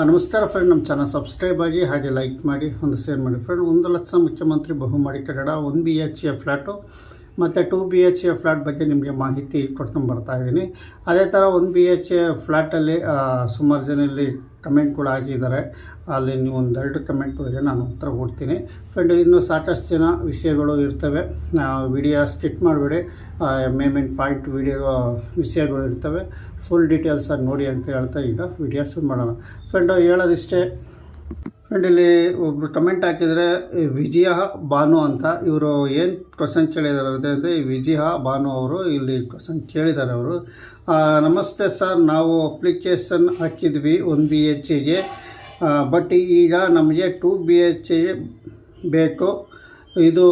ನಮಸ್ಕಾರ ಫ್ರೆಂಡ್, ನಮ್ಮ channel subscribe ಆಗಿ ಹಾಗೆ ಲೈಕ್ ಮಾಡಿ ಒಂದು ಶೇರ್ ಮಾಡಿ ಫ್ರೆಂಡ್. 1,00,000 ಮುಖ್ಯಮಂತ್ರಿ ಬಹುಮಹಡಿ ಕಟ್ಟಡ, 1 BHK ಫ್ಲ್ಯಾಟು ಮತ್ತು 2 BHK ಫ್ಲ್ಯಾಟ್ ಬಗ್ಗೆ ನಿಮಗೆ ಮಾಹಿತಿ ಕೊಡ್ಕೊಂಡು ಬರ್ತಾ ಇದ್ದೀನಿ. ಅದೇ ಥರ 1 BHK ಫ್ಲ್ಯಾಟಲ್ಲಿ ಸುಮಾರು ಜನ ಇಲ್ಲಿ ಕಮೆಂಟ್ ಕೂಡ ಹಾಕಿದ್ದಾರೆ. ಅಲ್ಲಿ ನೀವು ಒಂದೆರಡು ಕಮೆಂಟ್ಗಳಿಗೆ ನಾನು ಉತ್ತರ ಕೊಡ್ತೀನಿ ಫ್ರೆಂಡ್. ಇನ್ನೂ ಸಾಕಷ್ಟು ಜನ ವಿಷಯಗಳು ಇರ್ತವೆ, ವಿಡಿಯೋ ಸ್ಕಿಪ್ ಮಾಡಬೇಡಿ. ಮೇನ್ ಪಾಯಿಂಟ್ ವಿಡಿಯೋ ವಿಷಯಗಳು ಇರ್ತವೆ, ಫುಲ್ ಡೀಟೇಲ್ಸಾಗಿ ನೋಡಿ ಅಂತ ಹೇಳ್ತಾ ಈಗ ವಿಡಿಯೋ ಶುರು ಮಾಡೋಣ ಫ್ರೆಂಡು. ಹೇಳೋದಿಷ್ಟೇ ಫ್ರೆಂಡ್, ಇಲ್ಲಿ ಒಬ್ಬರು ಕಮೆಂಟ್ ಹಾಕಿದರೆ ವಿಜಯ ಭಾನು ಅಂತ. ಇವರು ಏನು ಕ್ವಶನ್ ಕೇಳಿದ್ದಾರೆ ಅಂದರೆ ವಿಜಯ ಭಾನು ಅವರು ಇಲ್ಲಿ ಕ್ವಶನ್ ಕೇಳಿದ್ದಾರೆ. ಅವರು ನಮಸ್ತೆ ಸರ್, ನಾವು ಅಪ್ಲಿಕೇಶನ್ ಹಾಕಿದ್ವಿ 1 BHK, ಬಟ್ ಈಗ ನಮಗೆ 2 BHK ಬೇಕು, ಇದು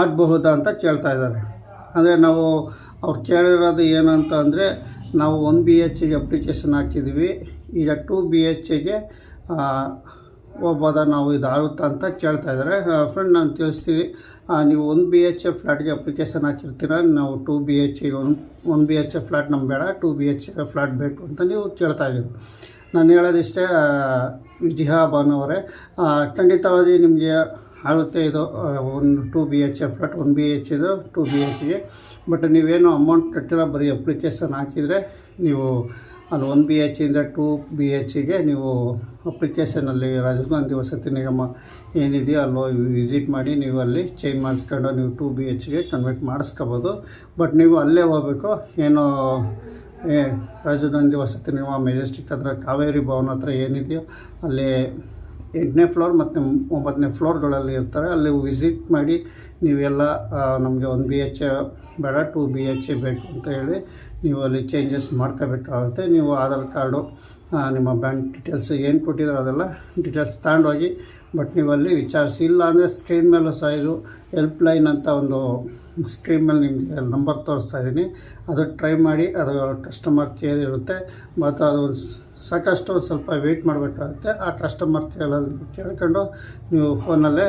ಆಗಬಹುದಾ ಅಂತ ಕೇಳ್ತಾ ಇದ್ದಾರೆ. ಅಂದರೆ ನಾವು ಅವ್ರು ಕೇಳಿರೋದು ಏನಂತ ಅಂದರೆ, ನಾವು 1 BHK ಅಪ್ಲಿಕೇಶನ್ ಹಾಕಿದ್ವಿ, ಈಗ 2 BHK ಹೋಗ್ಬೋದಾ, ನಾವು ಇದಾಗುತ್ತಾ ಅಂತ ಕೇಳ್ತಾ ಇದ್ದಾರೆ ಫ್ರೆಂಡ್. ನಾನು ತಿಳಿಸ್ತೀವಿ, ನೀವು 1 BHK ಫ್ಲ್ಯಾಟ್ಗೆ ಅಪ್ಲಿಕೇಶನ್ ಹಾಕಿರ್ತೀರ, ನಾವು 2 BHK 1 BHK ಫ್ಲ್ಯಾಟ್ ನಮ್ಗೆ ಬೇಡ, 2 BHK ಫ್ಲ್ಯಾಟ್ ಬೇಕು ಅಂತ ನೀವು ಕೇಳ್ತಾ ಇದ್ದೀರಿ. ನಾನು ಹೇಳೋದಿಷ್ಟೇ ವಿಜಯ ಭಾನು ಅವರೇ, ಖಂಡಿತವಾಗಿ ನಿಮಗೆ ಆಗುತ್ತೆ ಇದು 2 BHK ಫ್ಲ್ಯಾಟ್. 1 BHK ಇದು 2 BHK, ಬಟ್ ನೀವೇನು ಅಮೌಂಟ್ ಕಟ್ಟಿಲ್ಲ, ಬರೀ ಅಪ್ಲಿಕೇಶನ್ ಹಾಕಿದರೆ ನೀವು ಅದು 1 BHK ಇಂದ 2 BHK ನೀವು ಅಪ್ಲಿಕೇಶನಲ್ಲಿ ರಾಜೀವ್ ಗಾಂಧಿ ವಸತಿ ನಿಗಮ ಏನಿದೆಯೋ ಅಲ್ಲೋ ವಿಸಿಟ್ ಮಾಡಿ ನೀವು ಅಲ್ಲಿ ಚೇಂಜ್ ಮಾಡಿಸ್ಕೊಂಡು ನೀವು 2 BHK ಕನ್ವರ್ಟ್ ಮಾಡಿಸ್ಕೋಬೋದು. ಬಟ್ ನೀವು ಅಲ್ಲೇ ಹೋಗಬೇಕು, ಏನೋ ರಾಜೀವ್ ಗಾಂಧಿ ವಸತಿ ನಿಗಮ ಮೆಜೆಸ್ಟಿಕ್ ಹತ್ರ ಕಾವೇರಿ ಭವನ ಹತ್ರ ಏನಿದೆಯೋ ಅಲ್ಲಿ 8ನೇ ಫ್ಲೋರ್ ಮತ್ತು 9ನೇ ಫ್ಲೋರ್ಗಳಲ್ಲಿ ಇರ್ತಾರೆ. ಅಲ್ಲಿ ವಿಸಿಟ್ ಮಾಡಿ ನೀವೆಲ್ಲ ನಮಗೆ 1 BHK ಬೇಡ, 2 BHK ಬೇಕು ಅಂತ ಹೇಳಿ ನೀವು ಅಲ್ಲಿ ಚೇಂಜಸ್ ಮಾಡ್ಕೋಬೇಕಾಗುತ್ತೆ. ನೀವು ಆಧಾರ್ ಕಾರ್ಡು, ನಿಮ್ಮ ಬ್ಯಾಂಕ್ ಡೀಟೇಲ್ಸ್ ಏನು ಕೊಟ್ಟಿದ್ದಾರೆ ಅದೆಲ್ಲ ಡೀಟೇಲ್ಸ್ ತಗೊಂಡೋಗಿ, ಬಟ್ ನೀವು ಅಲ್ಲಿ ವಿಚಾರಿಸಿ. ಇಲ್ಲ ಅಂದರೆ ಸ್ಕ್ರೀನ್ ಮೇಲೂ ಸಹ ಇದು ಹೆಲ್ಪ್ ಲೈನ್ ಅಂತ ಒಂದು ಸ್ಕ್ರೀನ್ ಮೇಲೆ ನಿಮಗೆ ನಂಬರ್ ತೋರಿಸ್ತಾ ಇದ್ದೀನಿ, ಅದು ಟ್ರೈ ಮಾಡಿ. ಅದು ಕಸ್ಟಮರ್ ಕೇರ್ ಇರುತ್ತೆ, ಮತ್ತು ಅದು ಸಾಕಷ್ಟು ಸ್ವಲ್ಪ ವೆಯ್ಟ್ ಮಾಡಬೇಕಾಗುತ್ತೆ. ಆ ಕಸ್ಟಮರ್ ಕೇಳಲ್ಲಿ ಕೇಳ್ಕೊಂಡು ನೀವು ಫೋನಲ್ಲೇ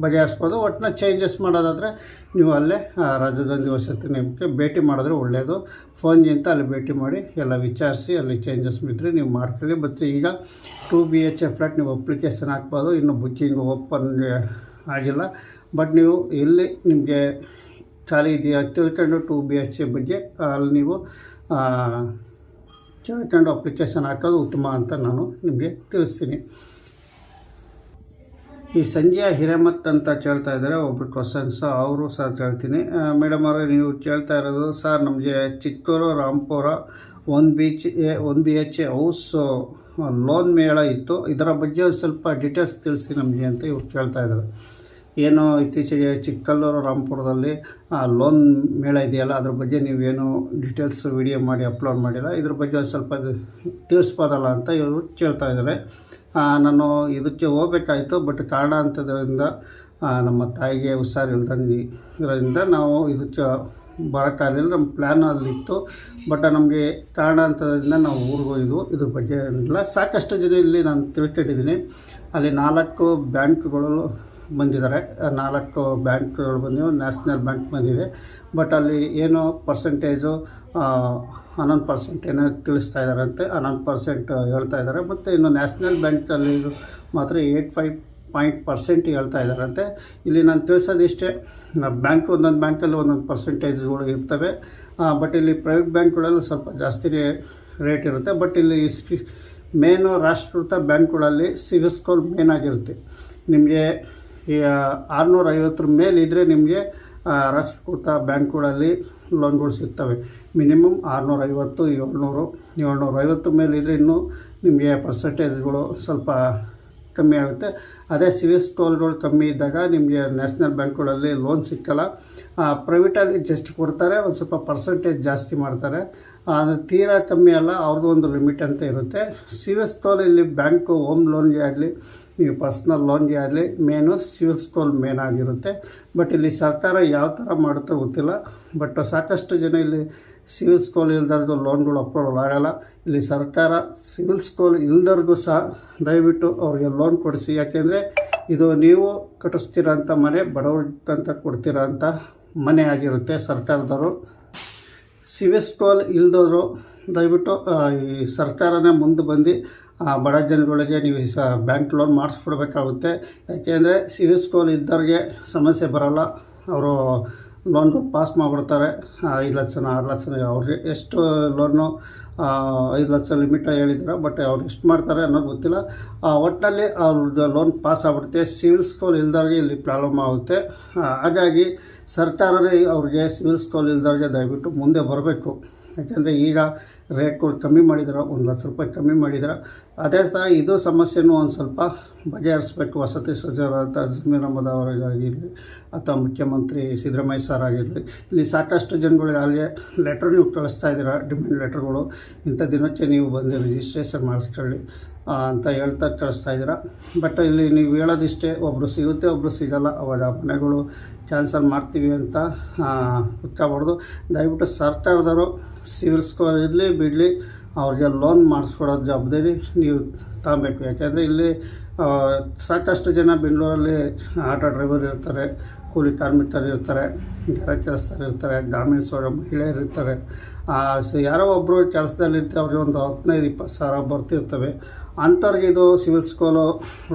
ಬಗೆಹರಿಸ್ಬೋದು. ಒಟ್ಟಿನ ಚೇಂಜಸ್ ಮಾಡೋದಾದರೆ ನೀವು ಅಲ್ಲೇ ರಾಜೀವ್ ಗಾಂಧಿ ವಸತಿ ನಿಗಮಕ್ಕೆ ಭೇಟಿ ಮಾಡಿದ್ರೆ ಒಳ್ಳೆಯದು. ಫೋನ್ಗಿಂತ ಅಲ್ಲಿ ಭೇಟಿ ಮಾಡಿ ಎಲ್ಲ ವಿಚಾರಿಸಿ ಅಲ್ಲಿ ಚೇಂಜಸ್ ಬಿದ್ದರೆ ನೀವು ಮಾಡ್ಕೊಳ್ಳಿ. ಮತ್ತು ಈಗ 2 BHK ಫ್ಲ್ಯಾಟ್ ನೀವು ಅಪ್ಲಿಕೇಶನ್ ಹಾಕ್ಬೋದು, ಇನ್ನು ಬುಕ್ಕಿಂಗ್ ಓಪನ್ ಆಗಿಲ್ಲ. ಬಟ್ ನೀವು ಎಲ್ಲಿ ನಿಮಗೆ ಖಾಲಿ ಇದೆಯಾ ತಿಳ್ಕೊಂಡು 2 BHK ಬಗ್ಗೆ ಅಲ್ಲಿ ನೀವು ಕೇಳ್ಕೊಂಡು ಅಪ್ಲಿಕೇಶನ್ ಹಾಕೋದು ಉತ್ತಮ ಅಂತ ನಾನು ನಿಮಗೆ ತಿಳಿಸ್ತೀನಿ. ಈ ಸಂಜೆ ಹಿರೇಮಠ್ ಅಂತ ಕೇಳ್ತಾ ಇದ್ದಾರೆ ಒಬ್ಬರು ಕ್ವಶನ್ಸು, ಅವರು ಸಹ ಕೇಳ್ತೀನಿ. ಮೇಡಮ್ ಅವರೇ, ನೀವು ಕೇಳ್ತಾ ಇರೋದು ಸರ್ ನಮಗೆ Chikkuru Rampura 1 BHK house loan ಮೇಳ ಇತ್ತು, ಇದರ ಬಗ್ಗೆ ಸ್ವಲ್ಪ ಡೀಟೇಲ್ಸ್ ತಿಳಿಸಿ ನಮಗೆ ಅಂತ ಇವ್ರು ಕೇಳ್ತಾ ಇದ್ದಾರೆ. ಏನು ಇತ್ತೀಚೆಗೆ ಚಿಕ್ಕಲ್ಲೂರು ರಾಂಪುರದಲ್ಲಿ ಲೋನ್ ಮೇಳ ಇದೆಯಲ್ಲ, ಅದ್ರ ಬಗ್ಗೆ ನೀವೇನು ಡೀಟೇಲ್ಸ್ ವಿಡಿಯೋ ಮಾಡಿ ಅಪ್ಲೋಡ್ ಮಾಡಿಲ್ಲ, ಇದ್ರ ಬಗ್ಗೆ ಸ್ವಲ್ಪ ತಿಳಿಸ್ಬೋದಲ್ಲ ಅಂತ ಇವರು ಕೇಳ್ತಾ ಇದ್ದಾರೆ. ನಾನು ಇದಕ್ಕೆ ಹೋಗ್ಬೇಕಾಯಿತು, ಬಟ್ ಕಾರಣಾಂತರದಿಂದ ನಮ್ಮ ತಾಯಿಗೆ ಹುಷಾರಿಲ್ದಂಗಿರೋದ್ರಿಂದ ನಾವು ಇದಕ್ಕೆ ಬರೋಕ್ಕಾಗಲಿಲ್ಲ. ನಮ್ಮ ಪ್ಲ್ಯಾನ್ ಅಲ್ಲಿತ್ತು, ಬಟ್ ನಮಗೆ ಕಾರಣಾಂತರದಿಂದ ನಾವು ಊರಿಗೆ ಹೋಗಿದ್ವು. ಇದ್ರ ಬಗ್ಗೆ ಏನಿಲ್ಲ. ಸಾಕಷ್ಟು ಜನ ಇಲ್ಲಿ ನಾನು ತಿಳ್ಕೊಂಡಿದ್ದೀನಿ. ಅಲ್ಲಿ 4 ಬ್ಯಾಂಕ್ಗಳು ಬಂದಿದ್ದಾರೆ, 4 ಬ್ಯಾಂಕ್ಗಳು ಬಂದಿವೆ, ನ್ಯಾಷನಲ್ ಬ್ಯಾಂಕ್ ಬಂದಿದೆ. ಬಟ್ ಅಲ್ಲಿ ಏನೋ ಪರ್ಸೆಂಟೇಜು 11% ಏನೋ ತಿಳಿಸ್ತಾ ಇದ್ದಾರಂತೆ, 11% ಹೇಳ್ತಾ ಇದ್ದಾರೆ. ಮತ್ತು ಇನ್ನು ನ್ಯಾಷನಲ್ ಬ್ಯಾಂಕಲ್ಲಿ ಮಾತ್ರ 85% ಹೇಳ್ತಾ ಇದ್ದಾರಂತೆ. ಇಲ್ಲಿ ನಾನು ತಿಳಿಸೋದಿಷ್ಟೇ, ಬ್ಯಾಂಕ್ ಒಂದೊಂದು ಬ್ಯಾಂಕಲ್ಲಿ ಒಂದೊಂದು ಪರ್ಸೆಂಟೇಜ್ಗಳು ಇರ್ತವೆ. ಬಟ್ ಇಲ್ಲಿ ಪ್ರೈವೇಟ್ ಬ್ಯಾಂಕ್ಗಳಲ್ಲೂ ಸ್ವಲ್ಪ ಜಾಸ್ತಿ ರೇಟ್ ಇರುತ್ತೆ. ಬಟ್ ಇಲ್ಲಿ ಮೇನು ರಾಷ್ಟ್ರೀಕೃತ ಬ್ಯಾಂಕ್ಗಳಲ್ಲಿ ಸಿವಿಲ್ ಸ್ಕೋರ್ ಮೇನ್ ಆಗಿರುತ್ತೆ. ನಿಮಗೆ 650 ಮೇಲಿದ್ದರೆ ನಿಮಗೆ ರಾಷ್ಟ್ರೀಕೃತ ಬ್ಯಾಂಕ್ಗಳಲ್ಲಿ ಲೋನ್ಗಳು ಸಿಗ್ತವೆ. ಮಿನಿಮಮ್ 650, 700, 750 ಮೇಲಿದ್ದರೆ ಇನ್ನೂ ನಿಮಗೆ ಪರ್ಸೆಂಟೇಜ್ಗಳು ಸ್ವಲ್ಪ ಕಮ್ಮಿ ಆಗುತ್ತೆ. ಅದೇ ಸಿವಿಲ್ ಸ್ಕೋರ್ಗಳು ಕಮ್ಮಿ ಇದ್ದಾಗ ನಿಮಗೆ ನ್ಯಾಷನಲ್ ಬ್ಯಾಂಕ್ಗಳಲ್ಲಿ ಲೋನ್ ಸಿಕ್ಕಲ್ಲ. ಪ್ರೈವೇಟಲ್ಲಿ ಜಸ್ಟ್ ಕೊಡ್ತಾರೆ, ಒಂದು ಸ್ವಲ್ಪ ಪರ್ಸೆಂಟೇಜ್ ಜಾಸ್ತಿ ಮಾಡ್ತಾರೆ. ಅದು ತೀರಾ ಕಮ್ಮಿ ಅಲ್ಲ, ಅವ್ರದ್ದು ಒಂದು ಲಿಮಿಟ್ ಅಂತ ಇರುತ್ತೆ. ಸಿವಿಲ್ ಸ್ಕೋರ್ ಇಲ್ಲಿ ಬ್ಯಾಂಕು ಹೋಮ್ ಲೋನ್ಗೆ ಆಗಲಿ, ನೀವು ಪರ್ಸ್ನಲ್ ಲೋನ್ಗೆ ಆಗಲಿ ಮೇನು ಸಿವಿಲ್ ಸ್ಕೋರ್ ಮೇನ್ ಆಗಿರುತ್ತೆ. ಬಟ್ ಇಲ್ಲಿ ಸರ್ಕಾರ ಯಾವ ಥರ ಮಾಡುತ್ತೋ ಗೊತ್ತಿಲ್ಲ. ಬಟ್ ಸಾಕಷ್ಟು ಜನ ಇಲ್ಲಿ ಸಿವಿಲ್ ಸ್ಕೋರ್ ಇಲ್ದವ್ರಿಗೂ ಲೋನ್ಗಳು ಅಪ್ರೂವಲ್ ಆಗೋಲ್ಲ. ಇಲ್ಲಿ ಸರ್ಕಾರ ಸಿವಿಲ್ ಸ್ಕೋರ್ ಇಲ್ದವ್ರಿಗೂ ಸಹ ದಯವಿಟ್ಟು ಅವ್ರಿಗೆ ಲೋನ್ ಕೊಡಿಸಿ. ಯಾಕೆಂದರೆ ಇದು ನೀವು ಕಟ್ಟಿಸ್ತೀರೋಂಥ ಮನೆ ಬಡವ್ರಿಗಂತ ಕೊಡ್ತಿರೋಂಥ ಮನೆ ಆಗಿರುತ್ತೆ. ಸರ್ಕಾರದವರು ಸಿವಿಲ್ ಸ್ಕೋರ್ ಇಲ್ದವರು ದಯವಿಟ್ಟು ಈ ಸರ್ಕಾರನೇ ಮುಂದೆ ಬಂದು ಬಡ ಜನಗಳಿಗೆ ನೀವು ಬ್ಯಾಂಕ್ ಲೋನ್ ಮಾಡಿಸ್ಕೊಡ್ಬೇಕಾಗುತ್ತೆ. ಯಾಕೆಂದರೆ ಸಿವಿಲ್ ಸ್ಕೋರ್ ಇದ್ದವ್ರಿಗೆ ಸಮಸ್ಯೆ ಬರೋಲ್ಲ. ಅವರು ಲೋನ್ ಪಾಸ್ ಮಾಡಿಬಿಡ್ತಾರೆ. 5 ಲಕ್ಷ 6 ಲಕ್ಷ ಅವ್ರಿಗೆ ಎಷ್ಟು ಲೋನು 5 ಲಕ್ಷ ಲಿಮಿಟ್ ಹೇಳಿದ್ದಾರೆ, ಬಟ್ ಅವ್ರು ಎಷ್ಟು ಮಾಡ್ತಾರೆ ಅನ್ನೋದು ಗೊತ್ತಿಲ್ಲ. ಒಟ್ಟಿನಲ್ಲಿ ಅವ್ರದ್ದು ಲೋನ್ ಪಾಸ್ ಆಗಿಬಿಡುತ್ತೆ. ಸಿವಿಲ್ ಸ್ಕೋರ್ ಇಲ್ದವ್ರಿಗೆ ಇಲ್ಲಿ ಪ್ರಾಬ್ಲಮ್ ಆಗುತ್ತೆ. ಹಾಗಾಗಿ ಸರ್ಕಾರವೇ ಅವ್ರಿಗೆ ಸಿವಿಲ್ ಸ್ಕೋರ್ ಇಲ್ದವ್ರಿಗೆ ದಯವಿಟ್ಟು ಮುಂದೆ ಬರಬೇಕು. ಯಾಕೆಂದರೆ ಈಗ ರೇಟ್ಗಳು ಕಮ್ಮಿ ಮಾಡಿದ್ರೆ, 1 ಲಕ್ಷ ರೂಪಾಯಿ ಕಮ್ಮಿ ಮಾಡಿದ್ರೆ, ಅದೇ ಥರ ಇದು ಸಮಸ್ಯೆನೂ ಒಂದು ಸ್ವಲ್ಪ ಬಗೆಹರಿಸ್ಬೇಕು. ವಸತಿ ಸಚಿವರಾದ ಜಮೀರ್ ಅಹಮದ್ ಅವರಿಗಾಗಿರಲಿ ಅಥವಾ ಮುಖ್ಯಮಂತ್ರಿ ಸಿದ್ದರಾಮಯ್ಯ ಸರ್ ಆಗಿರಲಿ, ಇಲ್ಲಿ ಸಾಕಷ್ಟು ಜನಗಳಿಗೆ ಅಲ್ಲಿ ಲೆಟ್ರ್ ನೀವು ಕಳಿಸ್ತಾ ಇದ್ದೀರಾ, ಡಿಮ್ಯಾಂಡ್ ಲೆಟ್ರ್ಗಳು, ಇಂಥ ದಿನಕ್ಕೆ ನೀವು ಬಂದು ರಿಜಿಸ್ಟ್ರೇಷನ್ ಮಾಡಿಸ್ಕೊಳ್ಳಿ ಅಂತ ಹೇಳ್ತಾ ಕಳಿಸ್ತಾ ಇದ್ದೀರಾ. ಬಟ್ ಇಲ್ಲಿ ನೀವು ಹೇಳೋದಿಷ್ಟೇ, ಒಬ್ಬರು ಸಿಗುತ್ತೆ ಒಬ್ಬರು ಸಿಗೋಲ್ಲ. ಅವಾಗ ಮನೆಗಳು ಕ್ಯಾನ್ಸಲ್ ಮಾಡ್ತೀವಿ ಅಂತ ಕುತ್ಕೊಬಾರ್ದು. ದಯವಿಟ್ಟು ಸರ್ಕಾರದವರು ಸಿವಿಲ್ ಸ್ಕೋರ್ ಇರಲಿ ಬಿಡಲಿ, ಅವ್ರಿಗೆ ಲೋನ್ ಮಾಡಿಸ್ಕೊಡೋದು ಜವಾಬ್ದಾರಿ ನೀವು ತಗೊಬೇಕು. ಯಾಕೆಂದರೆ ಇಲ್ಲಿ ಸಾಕಷ್ಟು ಜನ ಬೆಂಗಳೂರಲ್ಲಿ ಆಟೋ ಡ್ರೈವರ್ ಇರ್ತಾರೆ, ಕೂಲಿ ಕಾರ್ಮಿಕರು ಇರ್ತಾರೆ, ಗ್ಯಾರೇಜ್ ಕೆಲಸದವ್ರು ಇರ್ತಾರೆ, ಗಾರ್ಮೆಂಟ್ಸ್ ಮಹಿಳೆಯರು ಇರ್ತಾರೆ. ಯಾರೋ ಒಬ್ಬರು ಕೆಲಸದಲ್ಲಿರ್ತಾರೆ, ಅವ್ರಿಗೆ ಒಂದು 15-20 ಸಾವಿರ ಬರ್ತಿರ್ತವೆ. ಅಂಥವ್ರಿಗೆ ಇದು ಸಿವಿಲ್ ಸ್ಕೋರು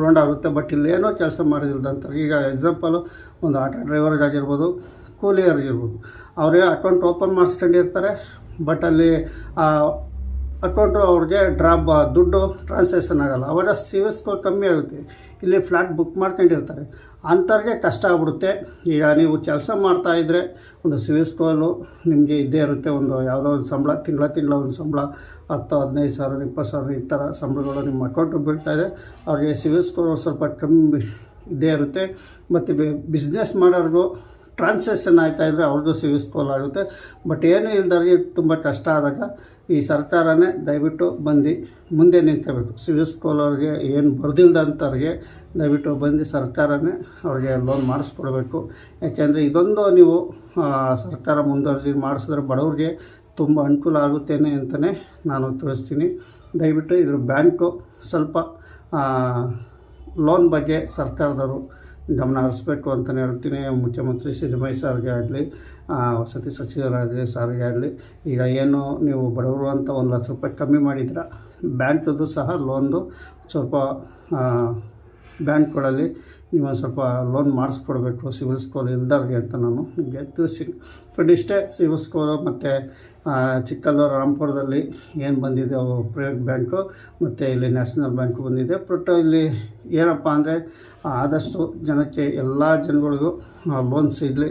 ರೌಂಡ್ ಆಗುತ್ತೆ. ಬಟ್ ಇಲ್ಲೇನೋ ಕೆಲಸ ಮಾಡಿಲ್ದಂಥವ್ರಿಗೆ, ಈಗ ಎಕ್ಸಾಂಪಲು ಒಂದು ಆಟೋ ಡ್ರೈವರ್ಗಾಗಿರ್ಬೋದು, ಕೂಲಿಯರಿಗಿರ್ಬೋದು, ಅವರೇ ಅಕೌಂಟ್ ಓಪನ್ ಮಾಡಿಸ್ಕೊಂಡಿರ್ತಾರೆ. ಬಟ್ ಅಲ್ಲಿ ಅಕೌಂಟು ಅವ್ರಿಗೆ ದುಡ್ಡು ಟ್ರಾನ್ಸಾಕ್ಷನ್ ಆಗೋಲ್ಲ. ಅವಾಗ ಸಿವಿಲ್ ಸ್ಕೋರ್ ಕಮ್ಮಿ ಆಗುತ್ತೆ. ಇಲ್ಲಿ ಫ್ಲ್ಯಾಟ್ ಬುಕ್ ಮಾಡ್ಕೊಂಡಿರ್ತಾರೆ, ಅಂಥವ್ರಿಗೆ ಕಷ್ಟ ಆಗ್ಬಿಡುತ್ತೆ. ಈಗ ನೀವು ಕೆಲಸ ಮಾಡ್ತಾಯಿದ್ರೆ ಒಂದು ಸಿವಿಲ್ ಸ್ಕೋರು ನಿಮಗೆ ಇದ್ದೇ ಇರುತ್ತೆ. ಒಂದು ಯಾವುದೋ ಒಂದು ಸಂಬಳ, ತಿಂಗಳ ಒಂದು ಸಂಬಳ 10-15 ಸಾವಿರ 20 ಸಾವಿರ ಈ ಥರ ಸಂಬಳಗಳು ನಿಮ್ಮ ಅಕೌಂಟಿಗೆ ಬೀಳ್ತಾಯಿದೆ. ಅವ್ರಿಗೆ ಸಿವಿಲ್ ಸ್ಕೋರ್ ಸ್ವಲ್ಪ ಕಮ್ಮಿ ಇದ್ದೇ ಇರುತ್ತೆ. ಮತ್ತು ಬಿಸ್ನೆಸ್ ಮಾಡೋರಿಗೂ ಟ್ರಾನ್ಸಾಕ್ಷನ್ ಆಯ್ತಾಯಿದ್ರೆ ಅವ್ರದ್ದು ಸಿವಿಲ್ ಸ್ಕೋರ್ ಆಗುತ್ತೆ. ಬಟ್ ಏನೂ ಇಲ್ದವ್ರಿಗೆ ತುಂಬ ಕಷ್ಟ ಆದಾಗ ಈ ಸರ್ಕಾರನೇ ದಯವಿಟ್ಟು ಬಂದು ಮುಂದೆ ನಿಂತ್ಕೋಬೇಕು. ಸಿವಿಲ್ ಸ್ಕೋರ್ ಅವ್ರಿಗೆ ಏನು ಬರ್ದಿಲ್ದಂಥವ್ರಿಗೆ ದಯವಿಟ್ಟು ಬಂದು ಸರ್ಕಾರನೇ ಅವ್ರಿಗೆ ಲೋನ್ ಮಾಡಿಸ್ಕೊಡ್ಬೇಕು. ಯಾಕೆಂದರೆ ಇದೊಂದು ನೀವು ಸರ್ಕಾರ ಮುಂದುವರಿಸಿ ಮಾಡಿಸಿದ್ರೆ ಬಡವ್ರಿಗೆ ತುಂಬ ಅನುಕೂಲ ಆಗುತ್ತೇನೆ ಅಂತಲೇ ನಾನು ತಿಳಿಸ್ತೀನಿ. ದಯವಿಟ್ಟು ಇದ್ರ ಬ್ಯಾಂಕು ಸ್ವಲ್ಪ ಲೋನ್ ಬಗ್ಗೆ ಸರ್ಕಾರದವರು ಗಮನ ಹರಿಸ್ಬೇಕು ಅಂತಲೇ ಹೇಳ್ತೀನಿ. ಮುಖ್ಯಮಂತ್ರಿ ಸಿದ್ದರಾಮಯ್ಯ ಸರ್ಗೆ ಆಗಲಿ, ವಸತಿ ಸಚಿವರಾಗಲಿ ಸಾರಿಗೆ ಆಗಲಿ, ಈಗ ಏನು ನೀವು ಬಡವರು ಅಂತ 1 ಲಕ್ಷ ರೂಪಾಯಿ ಕಮ್ಮಿ ಮಾಡಿದ್ರೆ ಬ್ಯಾಂಕದ್ದು ಸಹ ಲೋನ್ದು ಸ್ವಲ್ಪ ಬ್ಯಾಂಕ್ಗಳಲ್ಲಿ ನೀವು ಒಂದು ಸ್ವಲ್ಪ ಲೋನ್ ಮಾಡಿಸ್ಕೊಡ್ಬೇಕು ಸಿವಿಲ್ ಸ್ಕೋರ್ ಇಲ್ದವ್ರಿಗೆ ಅಂತ ನಾನು ನಿಮಗೆ ತಿಳಿಸ್ತೀನಿ. ಬಟ್ ಇಷ್ಟೇ, ಸಿವಿಲ್ ಸ್ಕೋರು ಮತ್ತು ಚಿಕ್ಕಲ್ಲೂರು ರಾಂಪುರದಲ್ಲಿ ಏನು ಬಂದಿದೆ ಪ್ರೈವೇಟ್ ಬ್ಯಾಂಕು ಮತ್ತು ಇಲ್ಲಿ ನ್ಯಾಷನಲ್ ಬ್ಯಾಂಕು ಬಂದಿದೆ. ಬಟ್ ಇಲ್ಲಿ ಏನಪ್ಪ ಅಂದರೆ ಆದಷ್ಟು ಜನಕ್ಕೆ ಎಲ್ಲ ಜನಗಳಿಗೂ ಲೋನ್ ಸಿಗಲಿ.